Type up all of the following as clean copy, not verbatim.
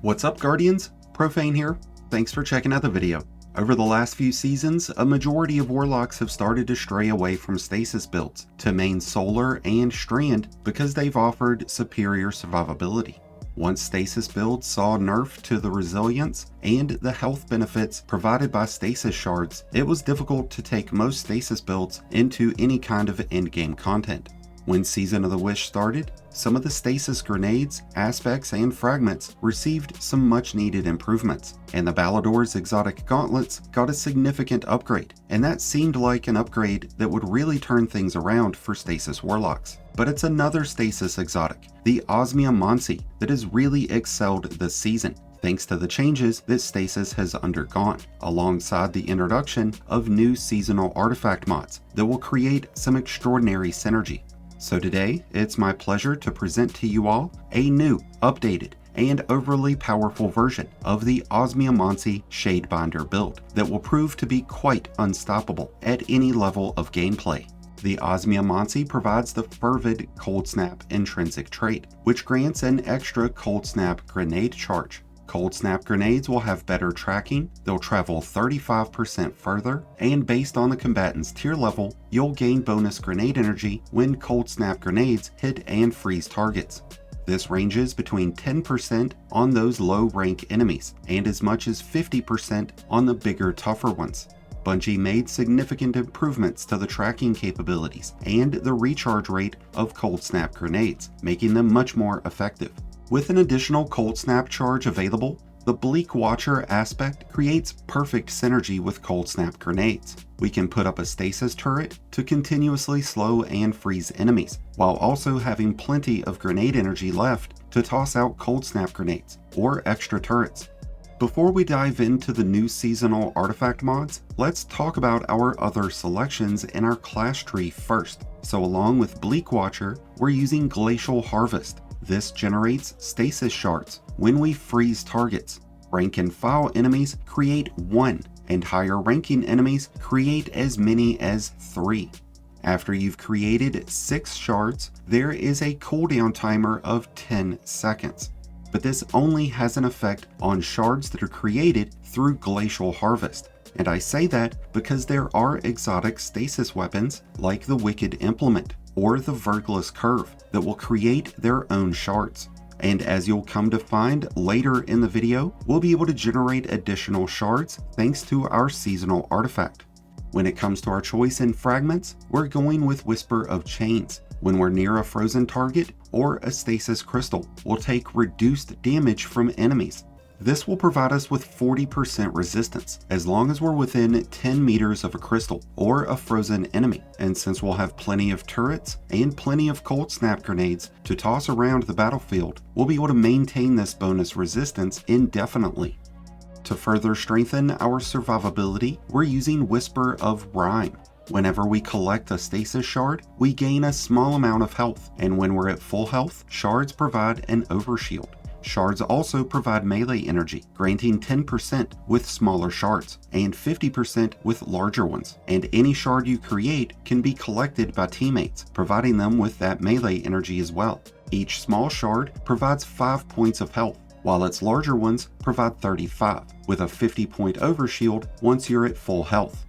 What's up, Guardians? Profane here. Thanks for checking out the video. Over the last few seasons, a majority of Warlocks have started to stray away from Stasis builds to main Solar and Strand because they've offered superior survivability. Once Stasis builds saw nerf to the resilience and the health benefits provided by Stasis shards, it was difficult to take most Stasis builds into any kind of endgame content. When Season of the Wish started, some of the Stasis grenades, aspects, and fragments received some much needed improvements, and the Ballador's Exotic Gauntlets got a significant upgrade, and that seemed like an upgrade that would really turn things around for Stasis Warlocks. But it's another Stasis exotic, the Osmiomancy, that has really excelled this season, thanks to the changes that Stasis has undergone, alongside the introduction of new seasonal artifact mods that will create some extraordinary synergy. So today, it's my pleasure to present to you all a new, updated, and overly powerful version of the Osmiomancy Shadebinder build that will prove to be quite unstoppable at any level of gameplay. The Osmiomancy provides the fervid Cold Snap intrinsic trait, which grants an extra Cold Snap grenade charge. Cold Snap grenades will have better tracking, they'll travel 35% further, and based on the combatant's tier level, you'll gain bonus grenade energy when Cold Snap grenades hit and freeze targets. This ranges between 10% on those low rank enemies, and as much as 50% on the bigger, tougher ones. Bungie made significant improvements to the tracking capabilities and the recharge rate of Cold Snap grenades, making them much more effective. With an additional Cold Snap charge available, the Bleakwatcher aspect creates perfect synergy with Cold Snap grenades. We can put up a Stasis turret to continuously slow and freeze enemies, while also having plenty of grenade energy left to toss out Cold Snap grenades or extra turrets. Before we dive into the new seasonal artifact mods, let's talk about our other selections in our class tree first. So along with Bleakwatcher, we're using Glacial Harvest. This generates Stasis shards when we freeze targets. Rank and file enemies create 1, and higher ranking enemies create as many as 3. After you've created 6 shards, there is a cooldown timer of 10 seconds. But this only has an effect on shards that are created through Glacial Harvest. And I say that because there are exotic Stasis weapons like the Wicked Implement or the Vergless Curve that will create their own shards. And as you'll come to find later in the video, we'll be able to generate additional shards thanks to our seasonal artifact. When it comes to our choice in fragments, we're going with Whisper of Chains. When we're near a frozen target or a Stasis crystal, we'll take reduced damage from enemies. This will provide us with 40% resistance as long as we're within 10 meters of a crystal or a frozen enemy, and since we'll have plenty of turrets and plenty of Cold Snap grenades to toss around the battlefield, we'll be able to maintain this bonus resistance indefinitely. To further strengthen our survivability, we're using Whisper of Rime. Whenever we collect a Stasis shard, we gain a small amount of health, and when we're at full health, shards provide an overshield. Shards also provide melee energy, granting 10% with smaller shards and 50% with larger ones, and any shard you create can be collected by teammates, providing them with that melee energy as well. Each small shard provides 5 points of health, while its larger ones provide 35, with a 50-point overshield once you're at full health.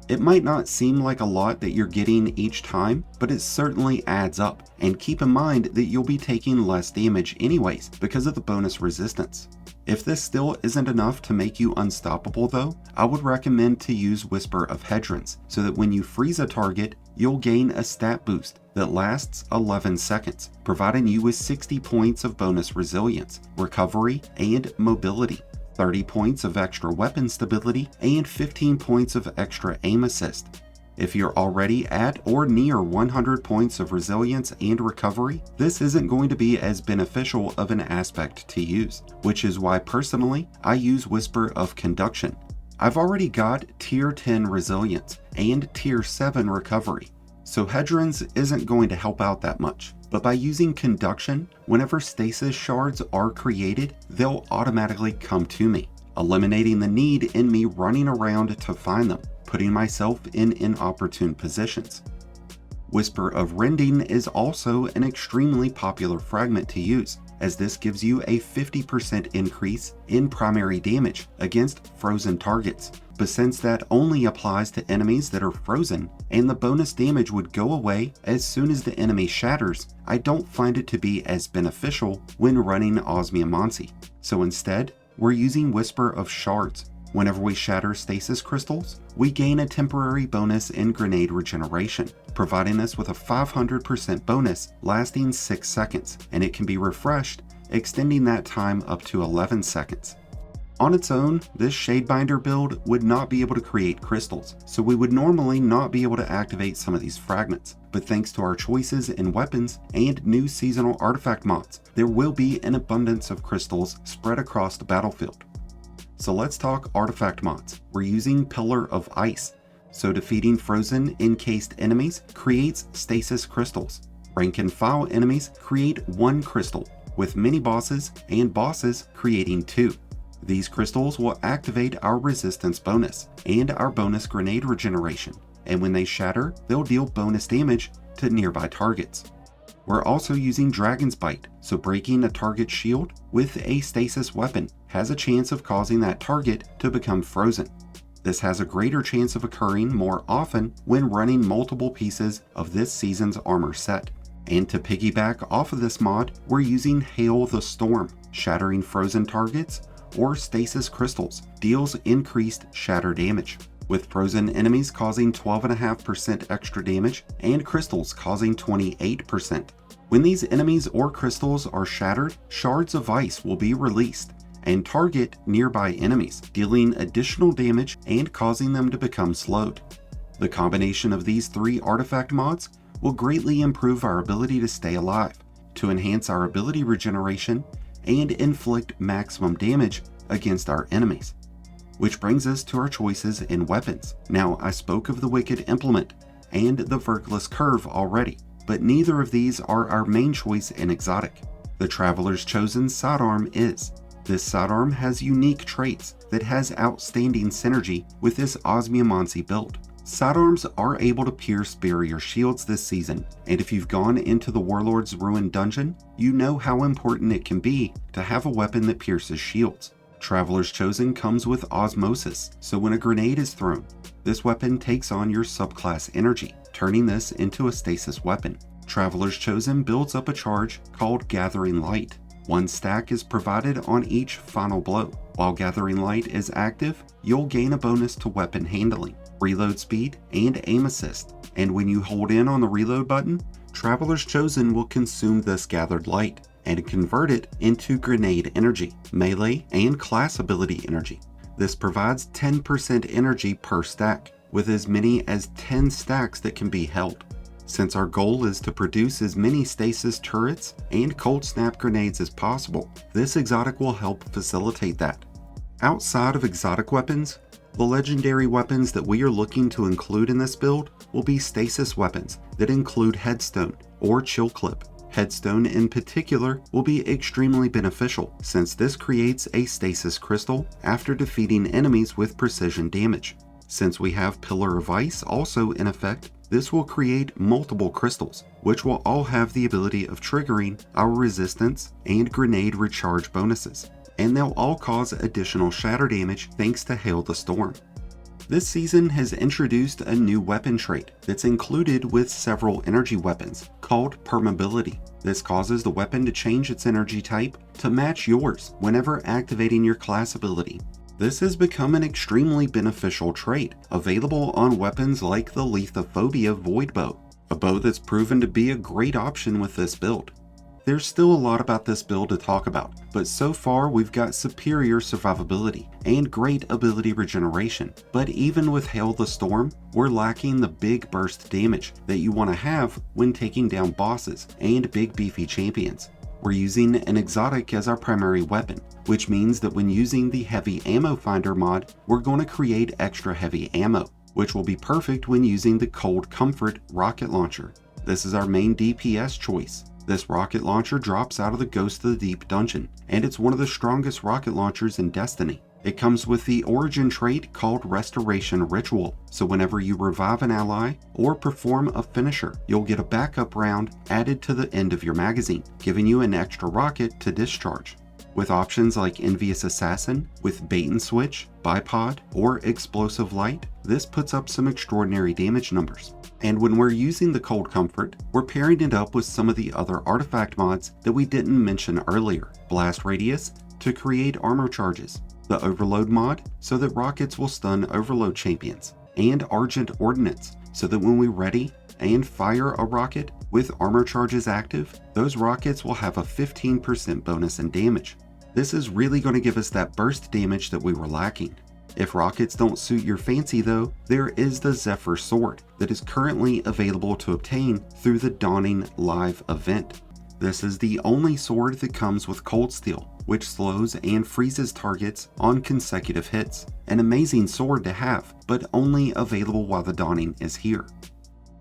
It might not seem like a lot that you're getting each time, but it certainly adds up, and keep in mind that you'll be taking less damage anyways because of the bonus resistance. If this still isn't enough to make you unstoppable though, I would recommend to use Whisper of Hedrons, so that when you freeze a target, you'll gain a stat boost that lasts 11 seconds, providing you with 60 points of bonus resilience, recovery, and mobility. 30 points of extra weapon stability, and 15 points of extra aim assist. If you're already at or near 100 points of resilience and recovery, this isn't going to be as beneficial of an aspect to use, which is why personally I use Whisper of Conduction. I've already got tier 10 resilience and tier 7 recovery, so Hedrons isn't going to help out that much. But by using Conduction, whenever Stasis shards are created, they'll automatically come to me, eliminating the need in me running around to find them, putting myself in inopportune positions. Whisper of Rending is also an extremely popular fragment to use, as this gives you a 50% increase in primary damage against frozen targets. But since that only applies to enemies that are frozen, and the bonus damage would go away as soon as the enemy shatters, I don't find it to be as beneficial when running Osmiomancy. So instead, we're using Whisper of Shards. Whenever we shatter stasis crystals, we gain a temporary bonus in grenade regeneration, providing us with a 500% bonus lasting 6 seconds, and it can be refreshed, extending that time up to 11 seconds. On its own, this Shadebinder build would not be able to create crystals, so we would normally not be able to activate some of these fragments, but thanks to our choices in weapons and new seasonal artifact mods, there will be an abundance of crystals spread across the battlefield. So let's talk artifact mods. We're using Pillar of Ice, so defeating frozen encased enemies creates stasis crystals. Rank and file enemies create 1 crystal, with mini bosses and bosses creating 2. These crystals will activate our resistance bonus and our bonus grenade regeneration, and when they shatter, they'll deal bonus damage to nearby targets. We're also using Dragon's Bite, so breaking a target shield with a stasis weapon has a chance of causing that target to become frozen. This has a greater chance of occurring more often when running multiple pieces of this season's armor set. And to piggyback off of this mod, we're using Hail the Storm, shattering frozen targets or stasis crystals deals increased shatter damage, with frozen enemies causing 12.5% extra damage and crystals causing 28%. When these enemies or crystals are shattered, shards of ice will be released and target nearby enemies, dealing additional damage and causing them to become slowed. The combination of these 3 artifact mods will greatly improve our ability to stay alive, to enhance our ability regeneration, and inflict maximum damage against our enemies. Which brings us to our choices in weapons. Now, I spoke of the Wicked Implement and the Vergless Curve already, but neither of these are our main choice in Exotic. The Traveler's Chosen Sidearm is. This sidearm has unique traits that has outstanding synergy with this Osmiomancy build. Sidearms are able to pierce barrier shields this season, and if you've gone into the Warlord's Ruin dungeon, you know how important it can be to have a weapon that pierces shields. Traveler's Chosen comes with Osmosis, so when a grenade is thrown, this weapon takes on your subclass energy, turning this into a stasis weapon. Traveler's Chosen builds up a charge called Gathering Light. 1 stack is provided on each final blow. While Gathering Light is active, you'll gain a bonus to weapon handling, reload speed, and aim assist. And when you hold in on the reload button, Traveler's Chosen will consume this gathered light and convert it into grenade energy, melee, and class ability energy. This provides 10% energy per stack, with as many as 10 stacks that can be held. Since our goal is to produce as many stasis turrets and cold snap grenades as possible, this exotic will help facilitate that. Outside of exotic weapons, the legendary weapons that we are looking to include in this build will be stasis weapons that include Headstone or Chill Clip. Headstone in particular will be extremely beneficial since this creates a stasis crystal after defeating enemies with precision damage. Since we have Pillar of Ice also in effect, this will create multiple crystals, which will all have the ability of triggering our resistance and grenade recharge bonuses, and they'll all cause additional shatter damage thanks to Hail the Storm. This season has introduced a new weapon trait that's included with several energy weapons called Permeability. This causes the weapon to change its energy type to match yours whenever activating your class ability. This has become an extremely beneficial trait, available on weapons like the Lethophobia Void Bow, a bow that's proven to be a great option with this build. There's still a lot about this build to talk about, but so far we've got superior survivability and great ability regeneration. But even with Hail the Storm, we're lacking the big burst damage that you want to have when taking down bosses and big beefy champions. We're using an exotic as our primary weapon, which means that when using the Heavy Ammo Finder mod, we're going to create extra heavy ammo, which will be perfect when using the Cold Comfort rocket launcher. This is our main DPS choice. This rocket launcher drops out of the Ghost of the Deep dungeon, and it's one of the strongest rocket launchers in Destiny. It comes with the origin trait called Restoration Ritual, so whenever you revive an ally or perform a finisher, you'll get a backup round added to the end of your magazine, giving you an extra rocket to discharge. With options like Envious Assassin, with Bait and Switch, Bipod, or Explosive Light, this puts up some extraordinary damage numbers. And when we're using the Cold Comfort, we're pairing it up with some of the other artifact mods that we didn't mention earlier. Blast Radius, to create armor charges. The Overload mod, so that rockets will stun Overload champions. And Argent Ordnance, so that when we ready and fire a rocket with armor charges active, those rockets will have a 15% bonus in damage. This is really going to give us that burst damage that we were lacking. If rockets don't suit your fancy though, there is the Zephyr Sword that is currently available to obtain through the Dawning Live event. This is the only sword that comes with Cold Steel, which slows and freezes targets on consecutive hits. An amazing sword to have, but only available while the Dawning is here.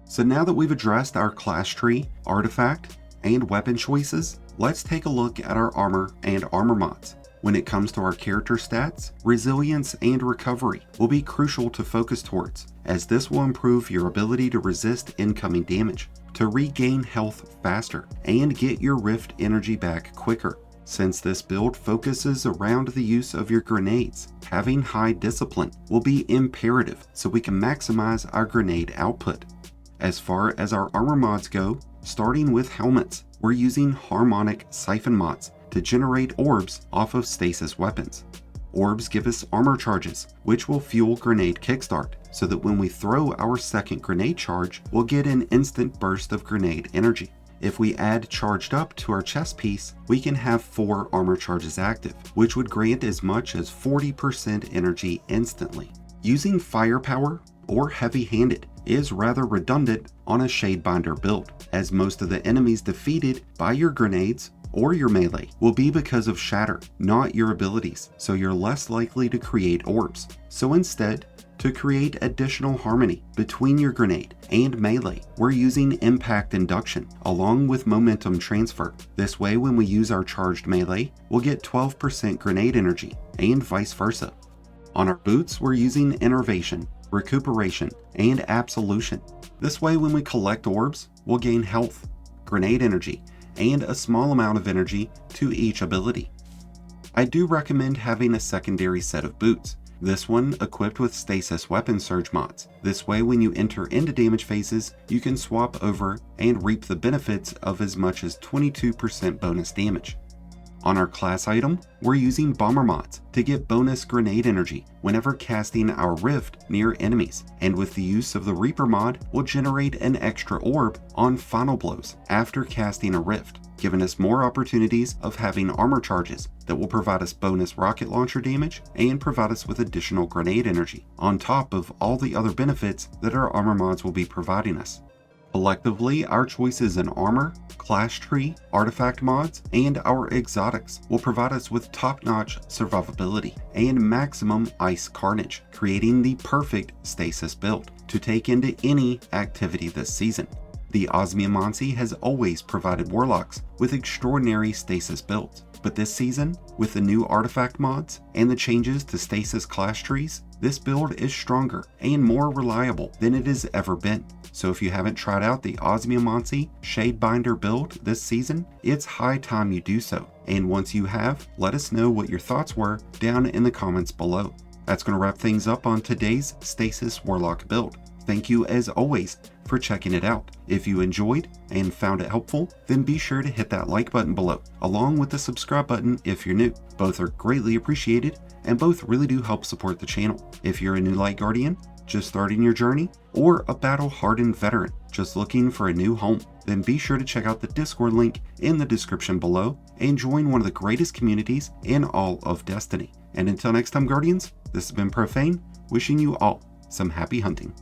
So now that we've addressed our class tree, artifact, and weapon choices, let's take a look at our armor and armor mods. When it comes to our character stats, resilience and recovery will be crucial to focus towards, as this will improve your ability to resist incoming damage, to regain health faster, and get your rift energy back quicker. Since this build focuses around the use of your grenades, having high discipline will be imperative so we can maximize our grenade output. As far as our armor mods go, starting with helmets, we're using Harmonic Siphon mods to generate orbs off of Stasis Weapons. Orbs give us armor charges, which will fuel grenade kickstart, so that when we throw our second grenade charge, we'll get an instant burst of grenade energy. If we add Charged Up to our chest piece, we can have 4 armor charges active, which would grant as much as 40% energy instantly. Using Firepower or Heavy-Handed is rather redundant on a Shadebinder build, as most of the enemies defeated by your grenades or your melee will be because of shatter, not your abilities, so you're less likely to create orbs. So instead, to create additional harmony between your grenade and melee, we're using Impact Induction along with Momentum Transfer. This way, when we use our charged melee, we'll get 12% grenade energy, and vice versa. On our boots, we're using Innervation, Recuperation, and Absolution. This way, when we collect orbs, we'll gain health, grenade energy, and a small amount of energy to each ability. I do recommend having a secondary set of boots, this one equipped with Stasis Weapon Surge mods. This way, when you enter into damage phases, you can swap over and reap the benefits of as much as 22% bonus damage. On our class item, we're using Bomber mods to get bonus grenade energy whenever casting our Rift near enemies, and with the use of the Reaper mod, we'll generate an extra orb on Final Blows after casting a Rift, giving us more opportunities of having armor charges that will provide us bonus rocket launcher damage and provide us with additional grenade energy, on top of all the other benefits that our armor mods will be providing us. Collectively, our choices in armor, class tree, artifact mods, and our exotics will provide us with top-notch survivability and maximum ice carnage, creating the perfect Stasis build to take into any activity this season. The Osmiomancy has always provided Warlocks with extraordinary Stasis builds, but this season, with the new artifact mods and the changes to Stasis class trees, this build is stronger and more reliable than it has ever been. So if you haven't tried out the Osmiomancy Shadebinder build this season, it's high time you do so. And once you have, let us know what your thoughts were down in the comments below. That's going to wrap things up on today's Stasis Warlock build. Thank you as always for checking it out. If you enjoyed and found it helpful, then be sure to hit that like button below, along with the subscribe button if you're new. Both are greatly appreciated, and both really do help support the channel. If you're a new Light Guardian, just starting your journey, or a battle-hardened veteran just looking for a new home, then be sure to check out the Discord link in the description below and join one of the greatest communities in all of Destiny. And until next time, Guardians, this has been Profane, wishing you all some happy hunting.